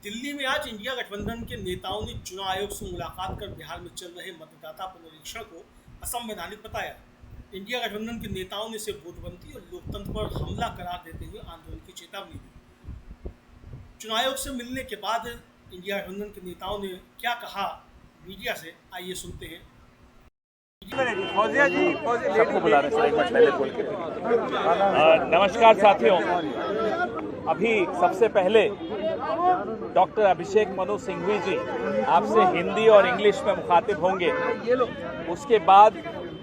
दिल्ली में आज इंडिया गठबंधन के नेताओं ने चुनाव आयोग से मुलाकात कर बिहार में चल रहे मतदाता पुनरीक्षण को असंवैधानिक बताया। इंडिया गठबंधन के नेताओं ने इसे वोटबंदी और लोकतंत्र पर हमला करार देते हुए आंदोलन की चेतावनी दी। चुनाव आयोग से मिलने के बाद इंडिया गठबंधन के नेताओं ने क्या कहा मीडिया से, आइए सुनते हैं। सबको बुला रहे हैं, एक मिनट पहले बोल के। नमस्कार साथियों, अभी सबसे पहले डॉक्टर अभिषेक मनु सिंघवी जी आपसे हिंदी और इंग्लिश में मुखातिब होंगे। उसके बाद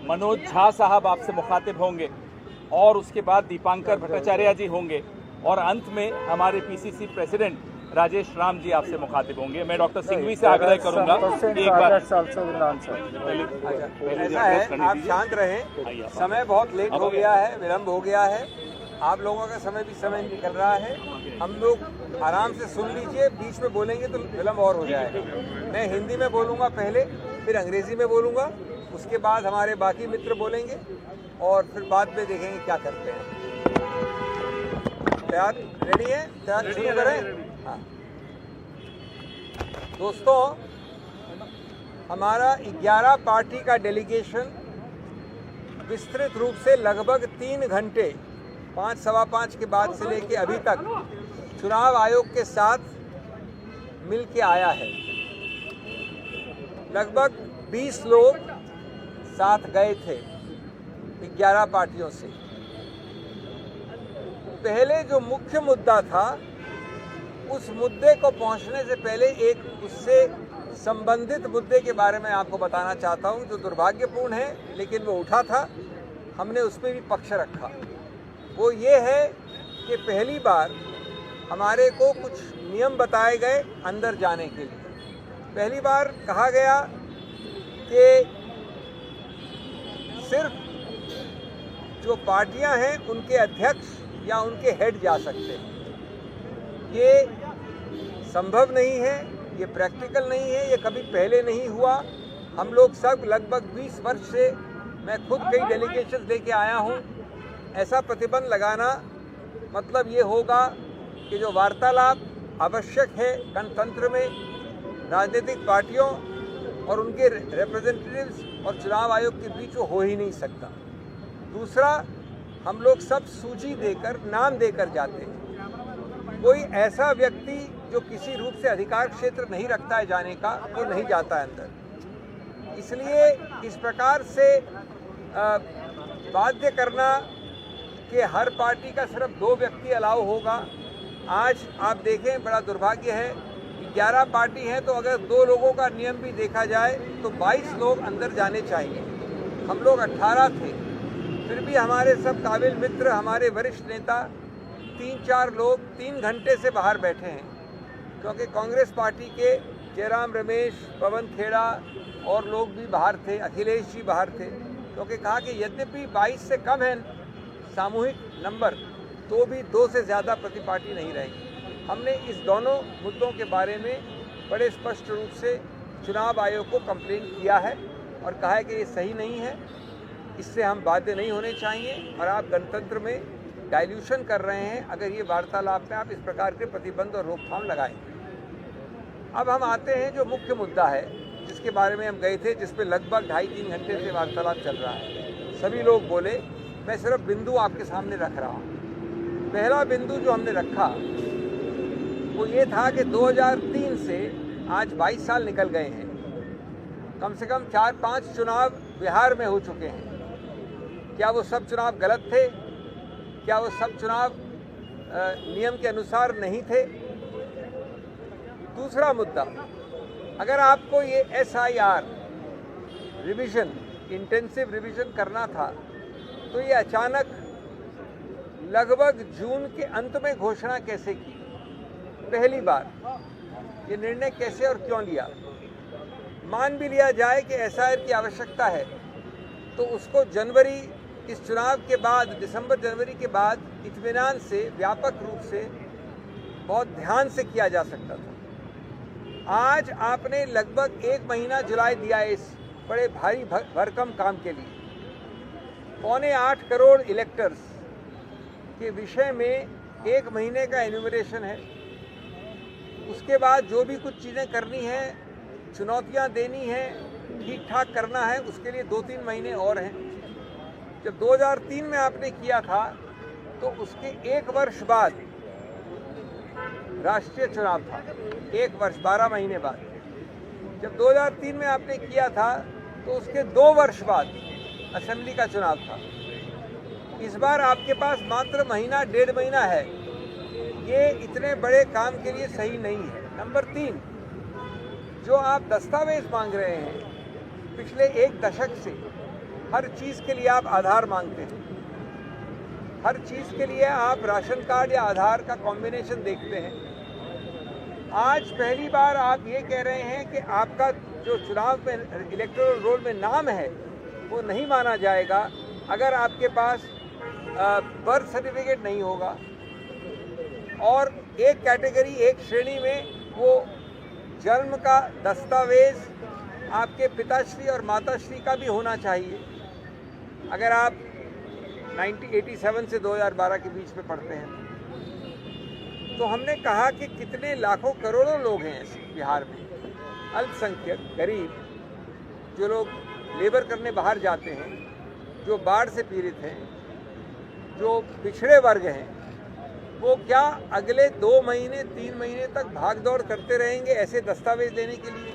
मनोज झा साहब आपसे मुखातिब होंगे और उसके बाद दीपांकर भट्टाचार्य जी होंगे और अंत में हमारे पीसीसी प्रेसिडेंट राजेश राम जी आपसे मुखातिब होंगे। मैं डॉक्टर सिंघवी से आग्रह करूंगा एक बार ऐसा है, आप शांत रहें। समय बहुत लेट हो गया है, विलम्ब हो गया है। आप लोगों का समय भी समय निकल रहा है। हम लोग आराम से सुन लीजिए, बीच में बोलेंगे तो विलम्ब और हो जाएगा। मैं हिंदी में बोलूँगा पहले, फिर अंग्रेजी में बोलूँगा, उसके बाद हमारे बाकी मित्र बोलेंगे और फिर बाद में देखेंगे क्या करते हैं। तैयार, रेडी है? तैयार, शुरू करें। हाँ दोस्तों, हमारा 11 पार्टी का डेलीगेशन विस्तृत रूप से लगभग 3 घंटे 5 सवा 5 के बाद से लेके अभी तक चुनाव आयोग के साथ मिल के आया है। लगभग 20 लोग साथ गए थे 11 पार्टियों से। पहले जो मुख्य मुद्दा था, उस मुद्दे को पहुंचने से पहले एक उससे संबंधित मुद्दे के बारे में आपको बताना चाहता हूं, जो दुर्भाग्यपूर्ण है लेकिन वो उठा था। हमने उस पर भी पक्ष रखा। वो ये है कि पहली बार हमारे को कुछ नियम बताए गए अंदर जाने के लिए। पहली बार कहा गया कि सिर्फ जो पार्टियां हैं उनके अध्यक्ष या उनके हेड जा सकते हैं। ये संभव नहीं है, ये प्रैक्टिकल नहीं है, ये कभी पहले नहीं हुआ। हम लोग सब लगभग 20 वर्ष से, मैं खुद कई डेलीगेशन लेके आया हूँ। ऐसा प्रतिबंध लगाना मतलब ये होगा कि जो वार्तालाप आवश्यक है गणतंत्र में, राजनीतिक पार्टियों और उनके रिप्रेजेंटेटिव्स और चुनाव आयोग के बीच वो हो ही नहीं सकता। दूसरा, हम लोग सब सूची देकर, नाम देकर जाते हैं। कोई ऐसा व्यक्ति जो किसी रूप से अधिकार क्षेत्र नहीं रखता है जाने का, वो नहीं जाता है अंदर। इसलिए इस प्रकार से बाध्य करना कि हर पार्टी का सिर्फ 2 व्यक्ति अलाउ होगा। आज आप देखें, बड़ा दुर्भाग्य है, 11 पार्टी हैं तो अगर 2 लोगों का नियम भी देखा जाए तो 22 लोग अंदर जाने चाहिए। हम लोग 18 थे, फिर भी हमारे सब काबिल मित्र, हमारे वरिष्ठ नेता 3-4 लोग 3 घंटे से बाहर बैठे हैं, क्योंकि कांग्रेस पार्टी के जयराम रमेश, पवन खेड़ा और लोग भी बाहर थे, अखिलेश जी बाहर थे, क्योंकि कहा कि यद्यपि 22 से कम है सामूहिक नंबर, तो भी 2 से ज़्यादा प्रति पार्टी नहीं रहेंगी। हमने इस दोनों मुद्दों के बारे में बड़े स्पष्ट रूप से चुनाव आयोग को कंप्लेन किया है और कहा है कि ये सही नहीं है, इससे हम बाध्य नहीं होने चाहिए और आप गणतंत्र में डाइल्यूशन कर रहे हैं अगर ये वार्तालाप में आप इस प्रकार के प्रतिबंध और रोकथाम लगाएंगे। अब हम आते हैं जो मुख्य मुद्दा है, जिसके बारे में हम गए थे, जिस पे लगभग 2.5-3 घंटे से वार्तालाप चल रहा है। सभी लोग बोले, मैं सिर्फ बिंदु आपके सामने रख रहा हूँ। पहला बिंदु जो हमने रखा वो ये था कि 2003 से आज 22 साल निकल गए हैं। कम से कम 4-5 चुनाव बिहार में हो चुके हैं। क्या वो सब चुनाव गलत थे? क्या वो सब चुनाव नियम के अनुसार नहीं थे? दूसरा मुद्दा, अगर आपको ये SIR रिवीजन, इंटेंसिव रिवीजन करना था, तो ये अचानक लगभग जून के अंत में घोषणा कैसे की? पहली बार ये निर्णय कैसे और क्यों लिया? मान भी लिया जाए कि SIR की आवश्यकता है, तो उसको जनवरी, इस चुनाव के बाद, दिसंबर-जनवरी के बाद इत्मीनान से, व्यापक रूप से, बहुत ध्यान से किया जा सकता था। आज आपने लगभग 1 महीना जुलाई दिया है इस बड़े भारी भरकम काम के लिए। 7.25 करोड़ इलेक्टर्स के विषय में 1 महीने का एन्यूमरेशन है। उसके बाद जो भी कुछ चीज़ें करनी है, चुनौतियां देनी है, ठीक ठाक करना है, उसके लिए 2-3 महीने और हैं। जब 2003 में आपने किया था तो उसके 1 वर्ष बाद राष्ट्रीय चुनाव था, 1 वर्ष 12 महीने बाद। जब 2003 में आपने किया था तो उसके 2 वर्ष बाद असेंबली का चुनाव था। इस बार आपके पास मात्र महीना 1.5 महीना है, ये इतने बड़े काम के लिए सही नहीं है। नंबर 3, जो आप दस्तावेज मांग रहे हैं, पिछले 1 दशक से हर चीज़ के लिए आप आधार मांगते हैं, हर चीज़ के लिए आप राशन कार्ड या आधार का कॉम्बिनेशन देखते हैं। आज पहली बार आप ये कह रहे हैं कि आपका जो चुनाव में इलेक्टोरल रोल में नाम है वो नहीं माना जाएगा अगर आपके पास बर्थ सर्टिफिकेट नहीं होगा, और एक कैटेगरी, एक श्रेणी में वो जन्म का दस्तावेज आपके पिताश्री और माताश्री का भी होना चाहिए अगर आप 1987 से 2012 के बीच में पढ़ते हैं। तो हमने कहा कि कितने लाखों करोड़ों लोग हैं ऐसे बिहार में, अल्पसंख्यक, गरीब, जो लोग लेबर करने बाहर जाते हैं, जो बाढ़ से पीड़ित हैं, जो पिछड़े वर्ग हैं, वो क्या अगले 2 महीने 3 महीने तक भागदौड़ करते रहेंगे ऐसे दस्तावेज लेने के लिए?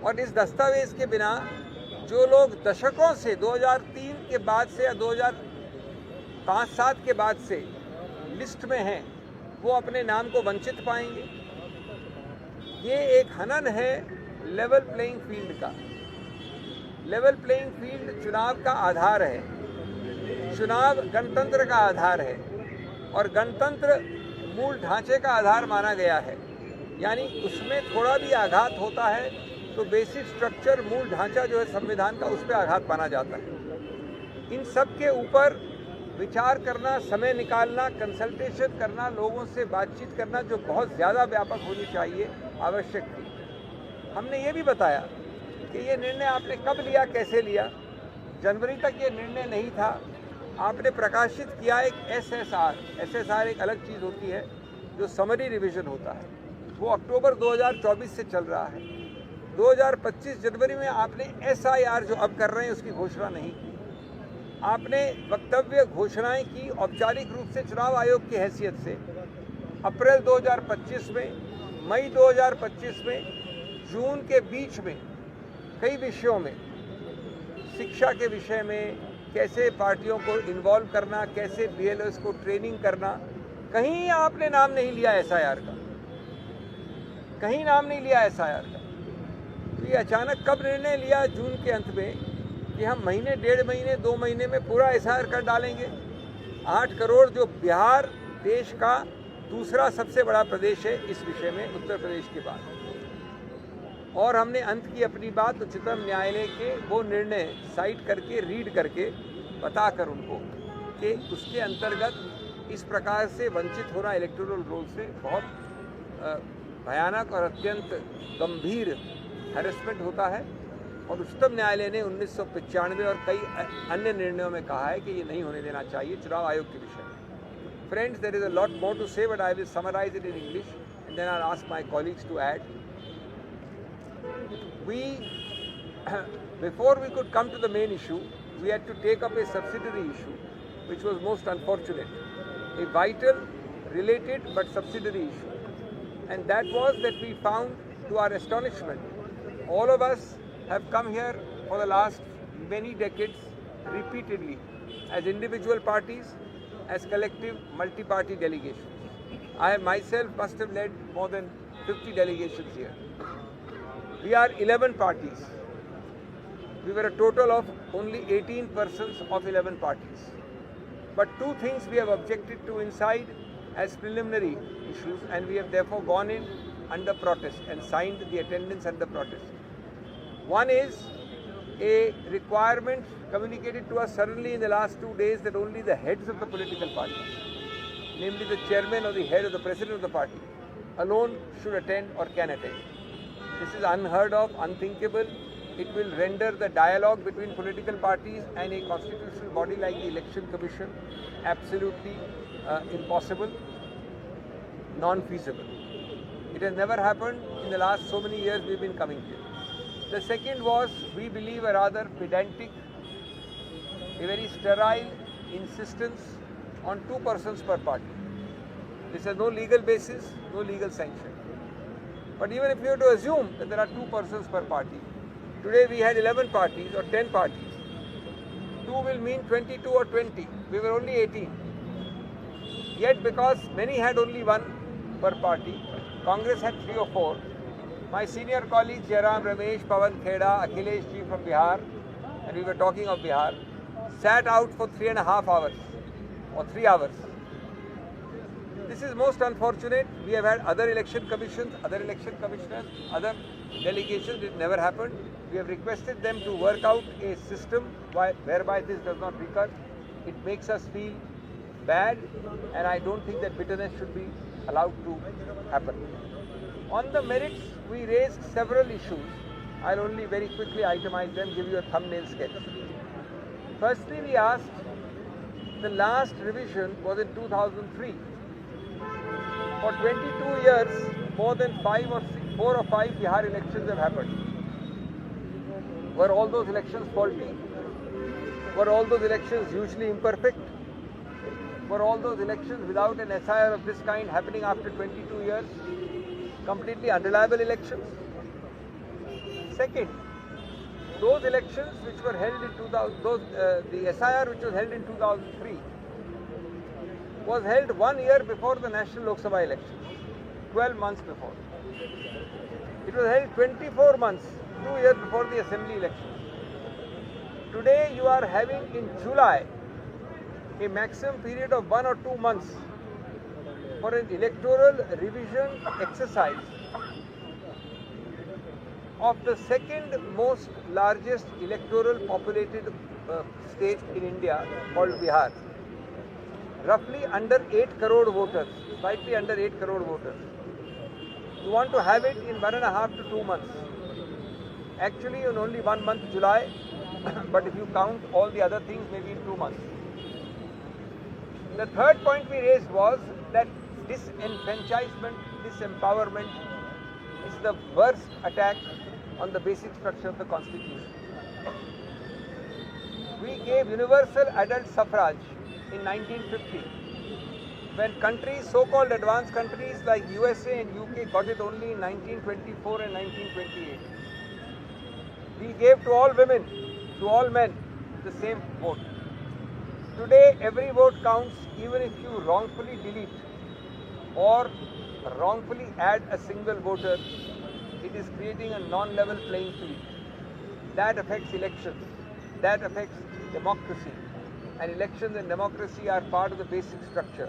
और इस दस्तावेज के बिना जो लोग दशकों से 2003 के बाद से या 2005-7 के बाद से लिस्ट में हैं, वो अपने नाम को वंचित पाएंगे। ये एक हनन है लेवल प्लेइंग फील्ड का। लेवल प्लेइंग फील्ड चुनाव का आधार है, चुनाव गणतंत्र का आधार है, और गणतंत्र मूल ढांचे का आधार माना गया है। यानी उसमें थोड़ा भी आघात होता है तो बेसिक स्ट्रक्चर, मूल ढांचा जो है संविधान का, उस पर आघात माना जाता है। इन सब के ऊपर विचार करना, समय निकालना, कंसल्टेशन करना, लोगों से बातचीत करना, जो बहुत ज़्यादा व्यापक होनी चाहिए, आवश्यक थी। हमने ये भी बताया कि ये निर्णय आपने कब लिया, कैसे लिया। जनवरी तक ये निर्णय नहीं था। आपने प्रकाशित किया एक SSR एक अलग चीज़ होती है जो समरी रिवीजन होता है, वो अक्टूबर 2024 से चल रहा है। 2025 जनवरी में आपने SIR जो अब कर रहे हैं उसकी घोषणा नहीं की। आपने वक्तव्य घोषणाएं की औपचारिक रूप से चुनाव आयोग की हैसियत से अप्रैल 2025 में, मई 2025 में, जून के बीच में कई विषयों में, शिक्षा के विषय में, कैसे पार्टियों को इन्वॉल्व करना, कैसे BLOs को ट्रेनिंग करना, कहीं आपने नाम नहीं लिया SIR का, कहीं नाम नहीं लिया SIR का। तो ये अचानक कब निर्णय लिया जून के अंत में कि हम महीने, 1.5 महीने, 2 महीने में पूरा SIR कर डालेंगे? 8 करोड़, जो बिहार देश का दूसरा सबसे बड़ा प्रदेश है इस विषय में, उत्तर प्रदेश के बाद। और हमने अंत की अपनी बात उच्चतम न्यायालय के वो निर्णय साइट करके, रीड करके, बताकर उनको कि उसके अंतर्गत इस प्रकार से वंचित होना इलेक्टोरल रोल से बहुत भयानक और अत्यंत गंभीर हैरेसमेंट होता है। और उच्चतम न्यायालय ने 1995 और कई अन्य निर्णयों में कहा है कि ये नहीं होने देना चाहिए चुनाव आयोग के विषय में। Friends, there is a lot more to say, but I will summarise it in English and then I will ask my colleagues to add. Before we could come to the main issue, we had to take up a subsidiary issue, which was most unfortunate, a vital, related but subsidiary issue. And that was that we found, to our astonishment, all of us have come here for the last many decades repeatedly as individual parties, as collective multi-party delegations. I myself must have led more than 50 delegations here. We are 11 parties. We were a total of only 18 persons of 11 parties. But 2 things we have objected to inside as preliminary issues, and we have therefore gone in under protest and signed the attendance under protest. One is a requirement communicated to us suddenly in the last 2 days that only the heads of the political parties, namely the chairman or the head or the president of the party, alone should attend or can attend. This is unheard of, unthinkable. It will render the dialogue between political parties and a constitutional body like the Election Commission absolutely impossible, non-feasible. It It has never happened in the last so many years we've been coming here. The second was, we believe, a rather pedantic, a very sterile insistence on 2 persons per party. This has no legal basis, no legal sanction. But even if you were to assume that there are 2 persons per party, today we had 11 parties or 10 parties. 2 will mean 22 or 20. We were only 18. Yet because many had only 1 per party, Congress had 3 or 4. My senior colleagues Jairam Ramesh, Pawan Kheda, Akhilesh Ji from Bihar, and we were talking of Bihar, sat out for 3.5 hours or 3 hours. This is most unfortunate. We have had other election commissions, other election commissioners, other delegations. It never happened. We have requested them to work out a system whereby this does not recur. It makes us feel bad, and I don't think that bitterness should be allowed to happen. On the merits, we raised several issues. I'll only very quickly itemize them, give you a thumbnail sketch. Firstly, we asked, the last revision was in 2003. For 22 years, more than 4 or 5 Bihar elections have happened. Were all those elections faulty? Were all those elections usually imperfect? Were all those elections without an SIR of this kind happening after 22 years? Completely unreliable elections? Second, those elections which were held in the SIR which was held in 2003 was held 1 year before the national Lok Sabha elections, 12 months before. It was held 24 months, 2 years before the assembly elections. Today you are having in July a maximum period of 1 or 2 months for an electoral revision exercise of the second most largest electoral populated state in India, called Bihar. Roughly under 8 crore voters, slightly under 8 crore voters. You want to have it in 1.5 to 2 months. Actually in only 1 month, July, but if you count all the other things, maybe in 2 months. The third point we raised was that disenfranchisement, disempowerment is the worst attack on the basic structure of the Constitution. We gave universal adult suffrage in 1950, when countries, so-called advanced countries like USA and UK got it only in 1924 and 1928. We gave to all women, to all men, the same vote. Today, every vote counts, even if you wrongfully delete or wrongfully add a single voter. It is creating a non-level playing field. That affects elections. That affects democracy. And elections and democracy are part of the basic structure.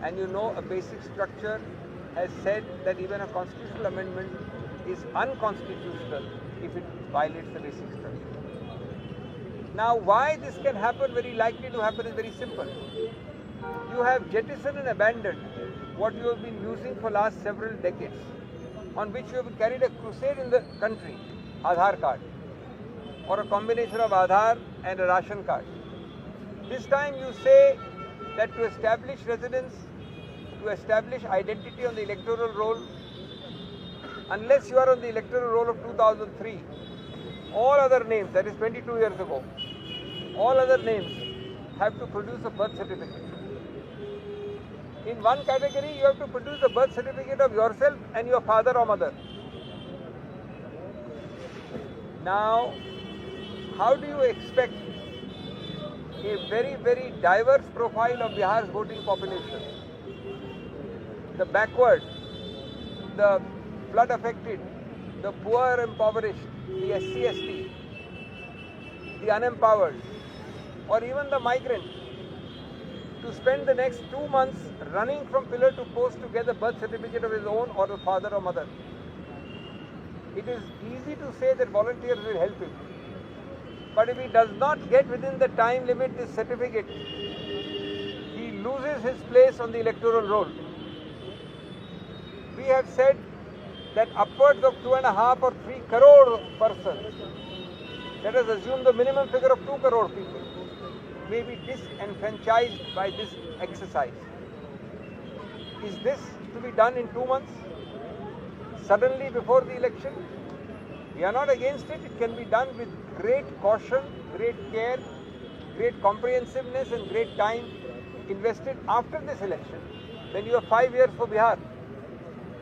And you know, a basic structure has said that even a constitutional amendment is unconstitutional if it violates the basic structure. Now, why this can happen, very likely to happen, is very simple. You have jettisoned and abandoned what you have been using for last several decades, on which you have carried a crusade in the country, Aadhaar card, or a combination of Aadhaar and a ration card. This time you say that to establish residence, to establish identity on the electoral roll, unless you are on the electoral roll of 2003, all other names, that is 22 years ago, all other names have to produce a birth certificate. In one category, you have to produce a birth certificate of yourself and your father or mother. Now, how do you expect a very, very diverse profile of Bihar's voting population, the backward, the flood affected, the poor impoverished, the SC, ST, the unempowered, or even the migrant, to spend the next 2 months running from pillar to post to get the birth certificate of his own or the father or mother? It is easy to say that volunteers will help him. But if he does not get within the time limit this certificate, he loses his place on the electoral roll. We have said that upwards of 2.5 or 3 crore persons, let us assume the minimum figure of 2 crore people, may be disenfranchised by this exercise. Is this to be done in 2 months? suddenly before the election. We are not against it. It can be done with great caution, great care, great comprehensiveness and great time invested after this election. Then you have 5 years for Bihar.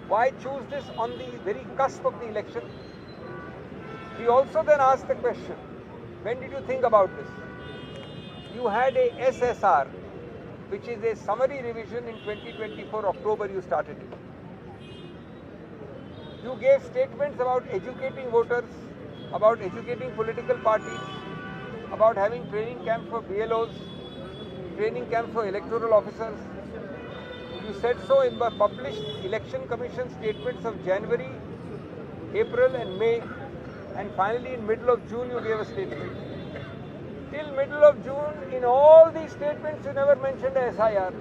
Why choose this on the very cusp of the election? We also then asked the question, when did you think about this? You had a SSR, which is a summary revision in 2024 October you started it. You gave statements about educating voters, about educating political parties, about having training camps for BLOs, training camps for electoral officers. You said so in the published Election Commission statements of January, April and May, and finally in middle of June you gave a statement. Till middle of June, in all these statements you never mentioned a SIR.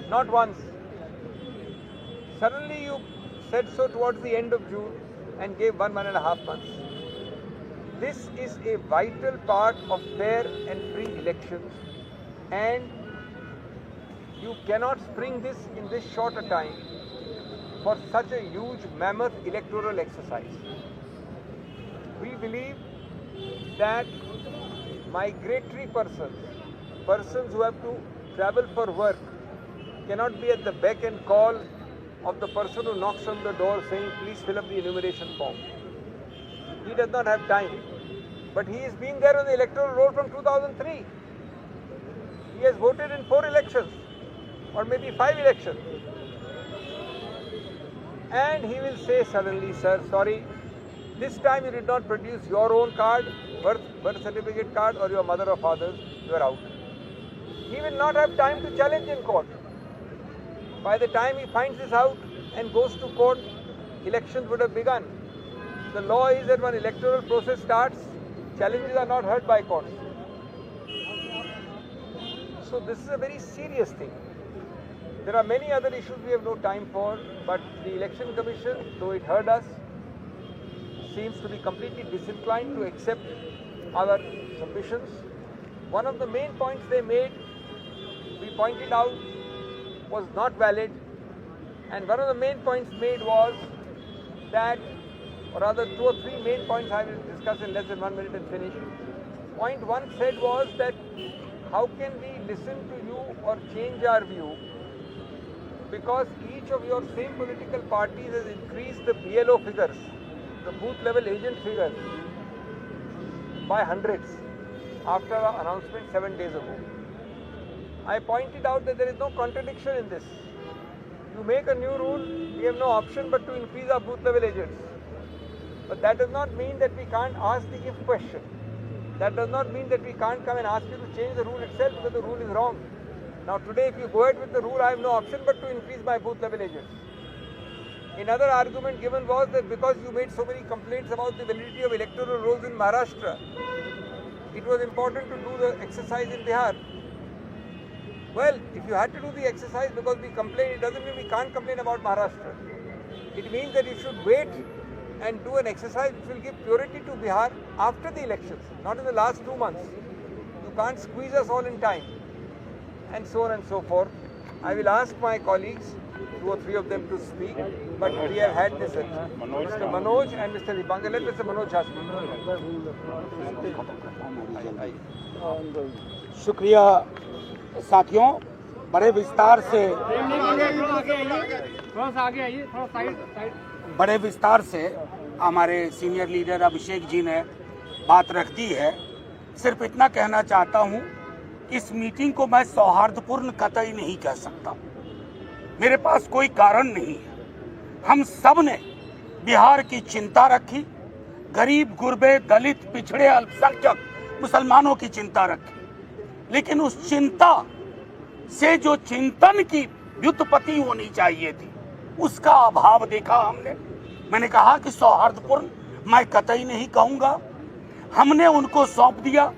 Not once. Suddenly you said so towards the end of June and gave 1.5 months. This is a vital part of fair and free elections, and you cannot spring this in this short a time for such a huge mammoth electoral exercise. We believe that migratory persons who have to travel for work, cannot be at the beck and call of the person who knocks on the door saying, please fill up the enumeration form. He does not have time. But he has been there on the electoral roll from 2003. He has voted in 4 elections, or maybe 5 elections. And he will say suddenly, sir, sorry, this time you did not produce your own card, birth certificate card, or your mother or father's, you are out. He will not have time to challenge in court. By the time he finds this out and goes to court, elections would have begun. The law is that when electoral process starts, challenges are not heard by courts. So this is a very serious thing. There are many other issues we have no time for, but the Election Commission, though it heard us, seems to be completely disinclined to accept our submissions. One of the main points they made, we pointed out, was not valid, and one of the main points made was that, or rather 2 or 3 main points I will discuss in less than 1 minute and finish. Point 1 said was that how can we listen to you or change our view because each of your same political parties has increased the BLO figures, the booth level agent figures, by hundreds after our announcement 7 days ago. I pointed out that there is no contradiction in this. You make a new rule, we have no option but to increase our booth level agents. But that does not mean that we can't ask the if question. That does not mean that we can't come and ask you to change the rule itself because the rule is wrong. Now today if you go ahead with the rule, I have no option but to increase my booth level agents. Another argument given was that because you made so many complaints about the validity of electoral rolls in Maharashtra, it was important to do the exercise in Bihar. Well, if you had to do the exercise because we complain, it doesn't mean we can't complain about Maharashtra. It means that you should wait and do an exercise which will give purity to Bihar after the elections, not in the last 2 months. You can't squeeze us all in time, and so on and so forth. I will ask my colleagues, 2 or 3 of them to speak, but we have had this. Mr. Manoj and Mr. Dipankar. Let Mr. Manoj Jha speak. शुक्रिया साथियों, बड़े विस्तार से बड़े विस्तार से हमारे senior leader Abhishek ji ने बात रख दी है। सिर्फ इतना कहना चाहता हूं, इस मीटिंग को मैं सौहार्दपूर्ण कतई नहीं कह सकता। मेरे पास कोई कारण नहीं है। हम सब ने बिहार की चिंता रखी, गरीब गुरबे दलित पिछड़े अल्पसंख्यक मुसलमानों की चिंता रखी, लेकिन उस चिंता से जो चिंतन की व्युत्पत्ति होनी चाहिए थी उसका अभाव देखा हमने। मैंने कहा कि सौहार्दपूर्ण मैं कतई नहीं कहूंगा। हमने उनको सौंप दिया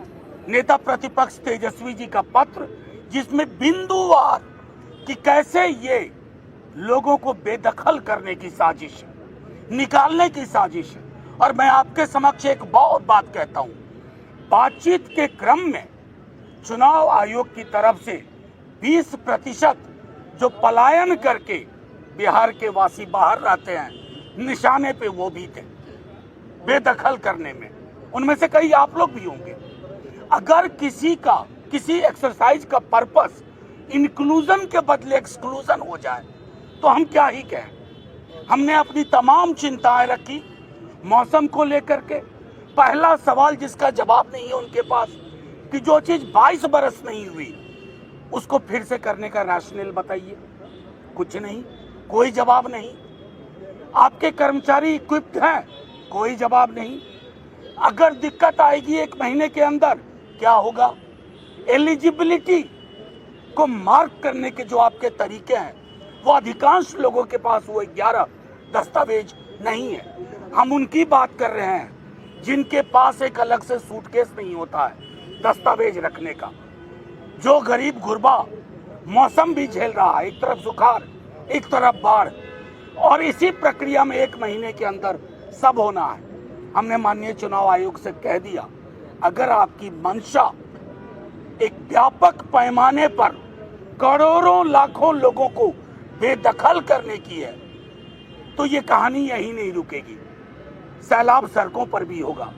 नेता प्रतिपक्ष तेजस्वी जी का पत्र, जिसमें बिंदुवार कि कैसे ये लोगों को बेदखल करने की साजिश है, निकालने की साजिश है। और मैं आपके समक्ष एक बहुत बात कहता हूं, बातचीत के क्रम में चुनाव आयोग की तरफ से 20% जो पलायन करके बिहार के वासी बाहर रहते हैं, निशाने पे वो भी थे, बेदखल करने में। उनमें से कई आप लोग भी होंगे। अगर किसी एक्सरसाइज का पर्पस इंक्लूजन के बदले एक्सक्लूजन हो जाए तो हम क्या ही कहें। हमने अपनी तमाम चिंताएं रखी मौसम को लेकर के। पहला सवाल जिसका जवाब नहीं है उनके पास कि जो चीज 22 बरस नहीं हुई उसको फिर से करने का रैशनल बताइए। कुछ नहीं, कोई जवाब नहीं। आपके कर्मचारी इक्विप्ड हैं, कोई जवाब नहीं। अगर दिक्कत आएगी 1 महीने के अंदर क्या होगा। एलिजिबिलिटी को मार्क करने के जो आपके तरीके हैं वो अधिकांश लोगों के पास वो 11 दस्तावेज नहीं है। हम उनकी बात कर रहे हैं जिनके पास एक अलग से सूटकेस नहीं होता है दस्तावेज रखने का। जो गरीब गुरबा मौसम भी झेल रहा है, एक तरफ सुखाड़ एक तरफ बाढ़, और इसी प्रक्रिया में 1 महीने के अंदर सब होना है। हमने माननीय चुनाव आयोग से कह दिया, अगर आपकी मंशा एक व्यापक पैमाने पर करोड़ों लाखों लोगों को बेदखल करने की है तो ये कहानी यही नहीं रुकेगी। सैलाब सड़कों पर भी होगा,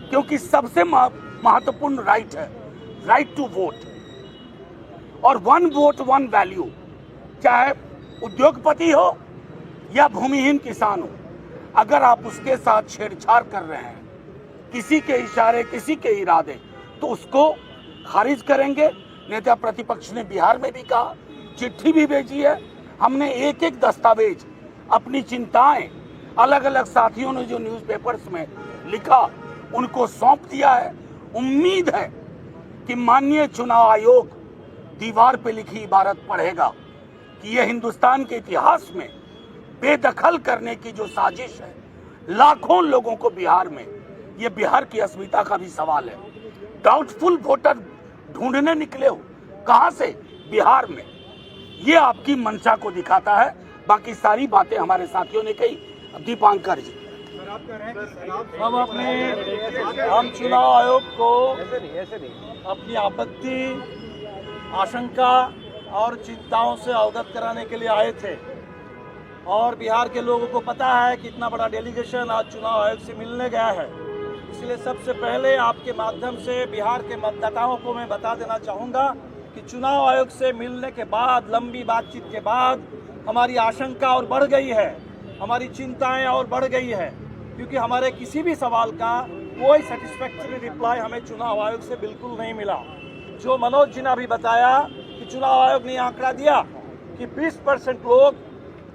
क्योंकि सबसे महत्वपूर्ण राइट है राइट टू वोट, और 1 वोट 1 वैल्यू। चाहे उद्योगपति हो या भूमिहीन किसान हो, अगर आप उसके साथ छेड़छाड़ कर रहे हैं, किसी के इशारे किसी के इरादे, तो उसको खारिज करेंगे। नेता प्रतिपक्ष ने बिहार में भी कहा, चिट्ठी भी भेजी है। हमने एक एक दस्तावेज अपनी चिंताएं अलग अलग साथियों ने जो न्यूज़पेपर्स में लिखा उनको सौंप दिया है। उम्मीद है कि माननीय चुनाव आयोग दीवार पे लिखी इबारत पढ़ेगा कि यह हिंदुस्तान के इतिहास में बेदखल करने की जो साजिश है लाखों लोगों को बिहार में, ये बिहार की अस्मिता का भी सवाल है। डाउटफुल वोटर ढूंढने निकले हो, कहां से? बिहार में। ये आपकी मंशा को दिखाता है। बाकी सारी बातें हमारे साथियों ने कही। दीपांकर जी, हम चुनाव आयोग को अपनी आपत्ति, आशंका और चिंताओं से अवगत कराने के लिए आए थे, और बिहार के लोगों को पता है कि इतना बड़ा डेलीगेशन आज चुनाव आयोग से मिलने गया है। इसलिए सबसे पहले आपके माध्यम से बिहार के मतदाताओं को मैं बता देना चाहूँगा कि चुनाव आयोग से मिलने के बाद, लंबी बातचीत के बाद, हमारी आशंका और बढ़ गई है, हमारी चिंताएं और बढ़ गई है, क्योंकि हमारे किसी भी सवाल का कोई सेटिस्फैक्टरी रिप्लाई हमें चुनाव आयोग से बिल्कुल नहीं मिला। जो मनोज जी ने अभी बताया कि चुनाव आयोग ने आंकड़ा दिया कि 20% लोग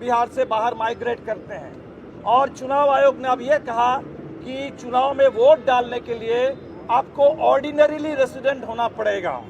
बिहार से बाहर माइग्रेट करते हैं, और चुनाव आयोग ने अब ये कहा कि चुनाव में वोट डालने के लिए आपको ऑर्डिनरीली रेसिडेंट होना पड़ेगा।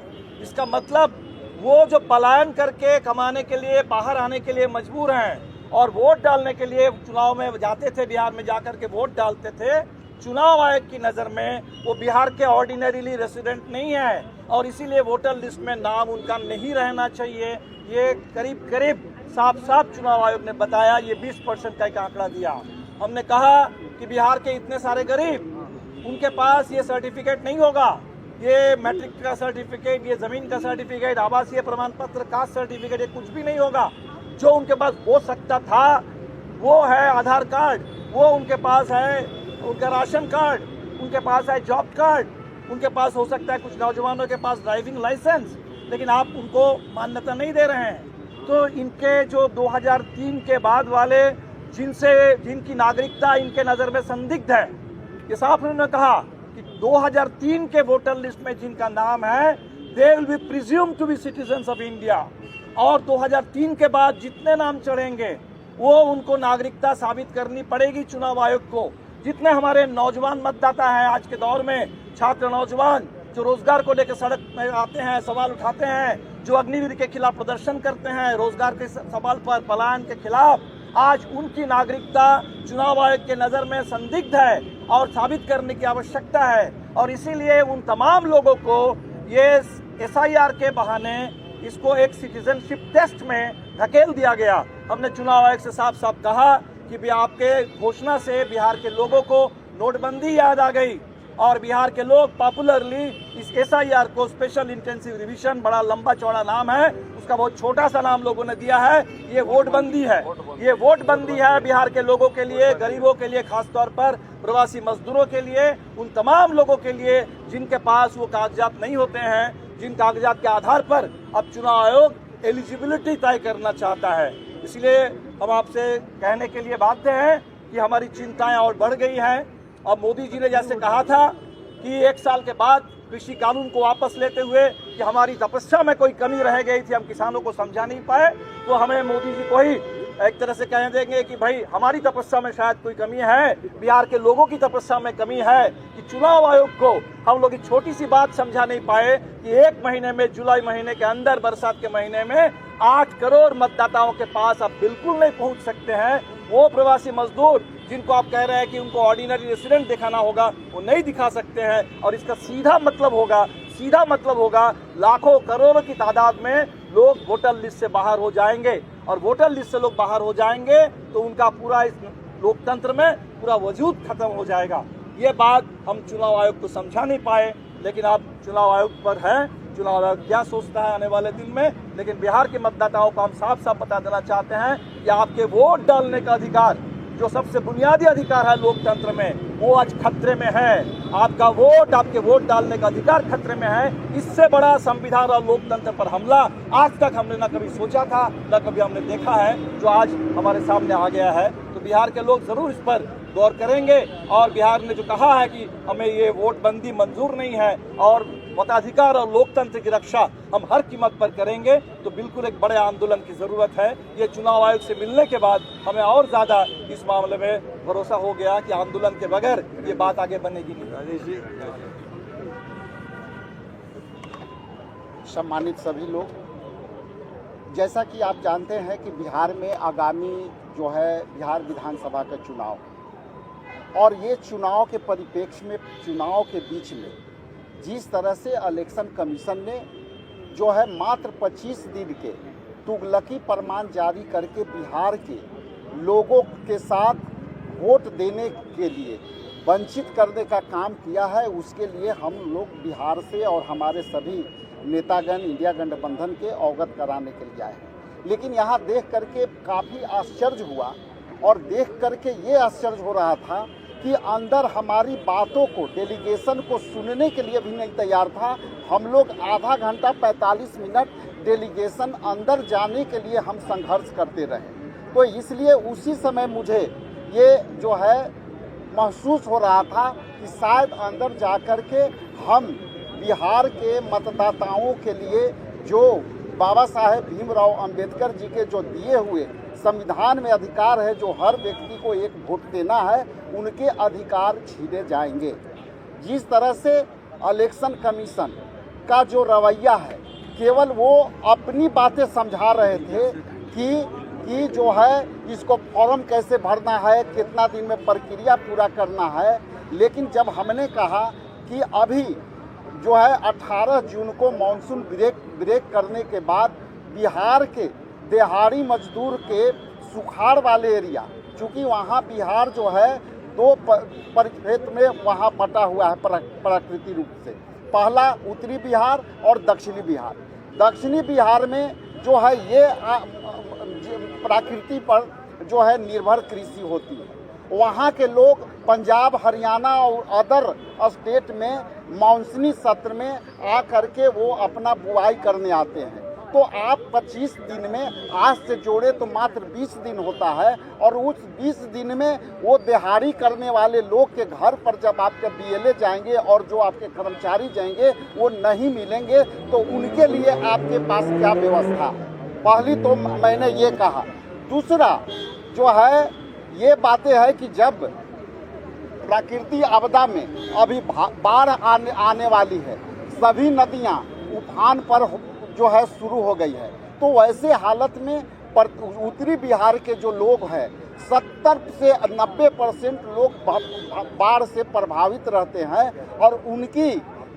इसका मतलब वो जो पलायन करके कमाने के लिए बाहर आने के लिए मजबूर हैं और वोट डालने के लिए चुनाव में जाते थे, बिहार में जाकर के वोट डालते थे, चुनाव आयोग की नज़र में वो बिहार के ऑर्डिनरीली रेसिडेंट नहीं है, और इसीलिए वोटर लिस्ट में नाम उनका नहीं रहना चाहिए। ये करीब करीब साफ चुनाव आयोग ने बताया, ये 20% का एक आंकड़ा दिया। हमने कहा कि बिहार के इतने सारे गरीब, उनके पास ये सर्टिफिकेट नहीं होगा, ये मैट्रिक का सर्टिफिकेट, ये ज़मीन का सर्टिफिकेट, आवासीय प्रमाण पत्र, कास्ट सर्टिफिकेट, ये कुछ भी नहीं होगा। जो उनके पास हो सकता था वो है आधार कार्ड, वो उनके पास है उनका राशन कार्ड, उनके पास है जॉब कार्ड, उनके पास हो सकता है कुछ नौजवानों के पास ड्राइविंग लाइसेंस, लेकिन आप उनको मान्यता नहीं दे रहे हैं। तो इनके जो 2003 के बाद वाले जिनकी नागरिकता इनके नज़र में संदिग्ध है, ये साफ उन्होंने कहा कि 2003 के वोटर लिस्ट में जिनका नाम है, they will be presumed to be citizens of India, और 2003 के बाद जितने नाम चढ़ेंगे वो उनको नागरिकता साबित करनी पड़ेगी चुनाव आयोग को। जितने हमारे नौजवान मतदाता हैं आज के दौर में, छात्र नौजवान जो रोजगार को लेकर सड़क में आते हैं, सवाल उठाते हैं, जो अग्निवीर के खिलाफ प्रदर्शन करते हैं, रोजगार के सवाल पर, पलायन के खिलाफ, आज उनकी नागरिकता चुनाव आयोग के नज़र में संदिग्ध है और साबित करने की आवश्यकता है। और इसीलिए उन तमाम लोगों को ये SIR के बहाने इसको एक सिटीजनशिप टेस्ट में धकेल दिया गया। हमने चुनाव आयोग से साफ साफ कहा कि भी आपके घोषणा से बिहार के लोगों को नोटबंदी याद आ गई, और बिहार के लोग पॉपुलरली इस SIR को स्पेशल इंटेंसिव रिवीजन, बड़ा लंबा चौड़ा नाम है, उसका बहुत छोटा सा नाम लोगों ने दिया है, ये वोटबंदी है। ये वोटबंदी है बिहार के लोगों के लिए, गरीबों के लिए, खासतौर पर प्रवासी मजदूरों के लिए, उन तमाम लोगों के लिए जिनके पास वो कागजात नहीं होते हैं, जिन कागजात के आधार पर अब चुनाव आयोग एलिजिबिलिटी तय करना चाहता है। इसलिए हम आपसे कहने के लिए बाध्य हैं कि हमारी चिंताएं और बढ़ गई हैं। अब मोदी जी ने जैसे कहा था कि 1 साल के बाद कृषि कानून को वापस लेते हुए कि हमारी तपस्या में कोई कमी रह गई थी, हम किसानों को समझा नहीं पाए, तो हमें मोदी जी को ही एक तरह से कह देंगे कि भाई हमारी तपस्या में शायद कोई कमी है, बिहार के लोगों की तपस्या में कमी है कि चुनाव आयोग को हम लोग छोटी सी बात समझा नहीं पाए कि 1 महीने में, जुलाई महीने के अंदर, बरसात के महीने में 8 करोड़ मतदाताओं के पास आप बिल्कुल नहीं पहुंच सकते हैं। वो प्रवासी मजदूर जिनको आप कह रहे हैं कि उनको ऑर्डिनरी रेसिडेंट दिखाना होगा, वो नहीं दिखा सकते हैं। और इसका सीधा मतलब होगा लाखों करोड़ों की तादाद में लोग वोटर लिस्ट से बाहर हो जाएंगे, और वोटर लिस्ट से लोग बाहर हो जाएंगे तो उनका पूरा इस लोकतंत्र में पूरा वजूद खत्म हो जाएगा। ये बात हम चुनाव आयोग को समझा नहीं पाए, लेकिन आप चुनाव आयोग पर हैं, चुनाव आयोग क्या सोचता है आने वाले दिन में। लेकिन बिहार के मतदाताओं को हम साफ साफ बता देना चाहते हैं कि आपके वोट डालने का अधिकार, जो सबसे बुनियादी अधिकार है लोकतंत्र में, वो आज खतरे में है। आपका वोट, आपके वोट डालने का अधिकार खतरे में है। इससे बड़ा संविधान और लोकतंत्र पर हमला आज तक हमने न कभी सोचा था, न कभी हमने देखा है, जो आज हमारे सामने आ गया है। तो बिहार के लोग जरूर इस पर गौर करेंगे, और बिहार ने जो कहा है कि हमें ये वोटबंदी मंजूर नहीं है और मताधिकार और लोकतंत्र की रक्षा हम हर कीमत पर करेंगे, तो बिल्कुल एक बड़े आंदोलन की जरूरत है। ये चुनाव आयोग से मिलने के बाद हमें और ज्यादा इस मामले में भरोसा हो गया कि आंदोलन के बगैर ये बात आगे बनेगी नहीं। सम्मानित सभी लोग, जैसा कि आप जानते हैं कि बिहार में आगामी जो है बिहार विधानसभा का चुनाव, और ये चुनाव के परिप्रेक्ष्य में, चुनाव के बीच में जिस तरह से इलेक्शन कमीशन ने जो है मात्र 25 दिन के तुगलकी फरमान जारी करके बिहार के लोगों के साथ वोट देने के लिए वंचित करने का काम किया है, उसके लिए हम लोग बिहार से और हमारे सभी नेतागण इंडिया गठबंधन के अवगत कराने के लिए आए हैं। लेकिन यहाँ देख करके काफ़ी आश्चर्य हुआ, और देख करके ये आश्चर्य हो रहा था कि अंदर हमारी बातों को, डेलीगेशन को सुनने के लिए भी नहीं तैयार था। हम लोग आधा घंटा 45 मिनट डेलीगेशन अंदर जाने के लिए हम संघर्ष करते रहे। तो इसलिए उसी समय मुझे ये जो है महसूस हो रहा था कि शायद अंदर जाकर के हम बिहार के मतदाताओं के लिए जो बाबा साहेब भीमराव अंबेडकर जी के जो दिए हुए संविधान में अधिकार है, जो हर व्यक्ति को एक वोट देना है, उनके अधिकार छीने जाएंगे। जिस तरह से इलेक्शन कमीशन का जो रवैया है, केवल वो अपनी बातें समझा रहे थे कि जो है इसको फॉर्म कैसे भरना है, कितना दिन में प्रक्रिया पूरा करना है। लेकिन जब हमने कहा कि अभी जो है 18 जून को मानसून ब्रेक करने के बाद बिहार के दिहाड़ी मजदूर के सुखाड़ वाले एरिया, चूँकि वहाँ बिहार जो है 2 परिक्षेत्र में वहाँ बटा हुआ है प्राकृतिक रूप से, पहला उत्तरी बिहार और दक्षिणी बिहार। दक्षिणी बिहार में जो है ये प्रकृति पर जो है निर्भर कृषि होती है। वहाँ के लोग पंजाब, हरियाणा और अदर स्टेट में मानसूनी सत्र में आ करके वो अपना बुआई करने आते हैं। तो आप 25 दिन में आज से जोड़े तो मात्र 20 दिन होता है, और उस 20 दिन में वो दिहाड़ी करने वाले लोग के घर पर जब आपके BLA जाएंगे और जो आपके कर्मचारी जाएंगे वो नहीं मिलेंगे, तो उनके लिए आपके पास क्या व्यवस्था? पहली तो मैंने ये कहा। दूसरा जो है ये बातें है कि जब प्राकृतिक आपदा में अभी बाढ़ आने वाली है, सभी नदियाँ उफान पर जो है शुरू हो गई है, तो वैसे हालत में उत्तरी बिहार के जो लोग हैं 70 से 90% लोग बाढ़ से प्रभावित रहते हैं, और उनकी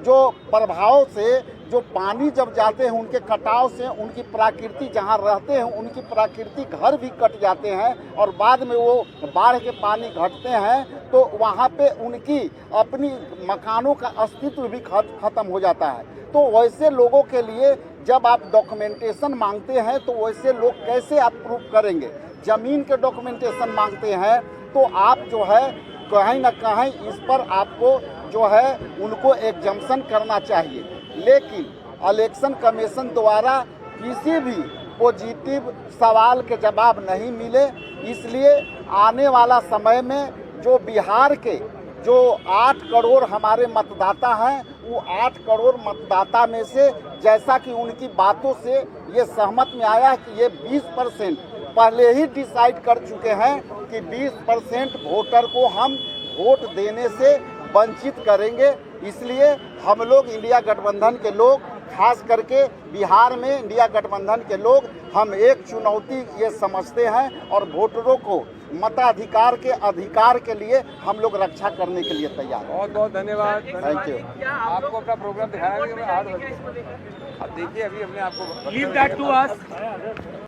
जो प्रभाव से जो पानी जब जाते हैं उनके कटाव से उनकी प्रकृति जहाँ रहते हैं उनकी प्रकृति घर भी कट जाते हैं और बाद में वो बाढ़ के पानी घटते हैं तो वहाँ पे उनकी अपनी मकानों का अस्तित्व भी खत्म हो जाता है। तो वैसे लोगों के लिए जब आप डॉक्यूमेंटेशन मांगते हैं तो वैसे लोग कैसे आप प्रूफ करेंगे? ज़मीन के डॉक्यूमेंटेशन मांगते हैं तो आप जो है कहीं ना कहीं इस पर आपको जो है उनको एग्जम्पशन करना चाहिए, लेकिन इलेक्शन कमीशन द्वारा किसी भी पॉजिटिव सवाल के जवाब नहीं मिले। इसलिए आने वाला समय में जो बिहार के जो 8 करोड़ हमारे मतदाता हैं वो 8 करोड़ मतदाता में से जैसा कि उनकी बातों से ये सहमत में आया कि ये 20% पहले ही डिसाइड कर चुके हैं कि 20% वोटर को हम वोट देने से वंचित करेंगे। इसलिए हम लोग इंडिया गठबंधन के लोग, खास करके बिहार में इंडिया गठबंधन के लोग, हम एक चुनौती ये समझते हैं और वोटरों को मताधिकार के अधिकार के लिए हम लोग रक्षा करने के लिए तैयार हैं। बहुत बहुत धन्यवाद। Thank you. आपको अपना प्रोग्राम दिखाया है। अब देखिए अभी हमने आपको Leave that to us.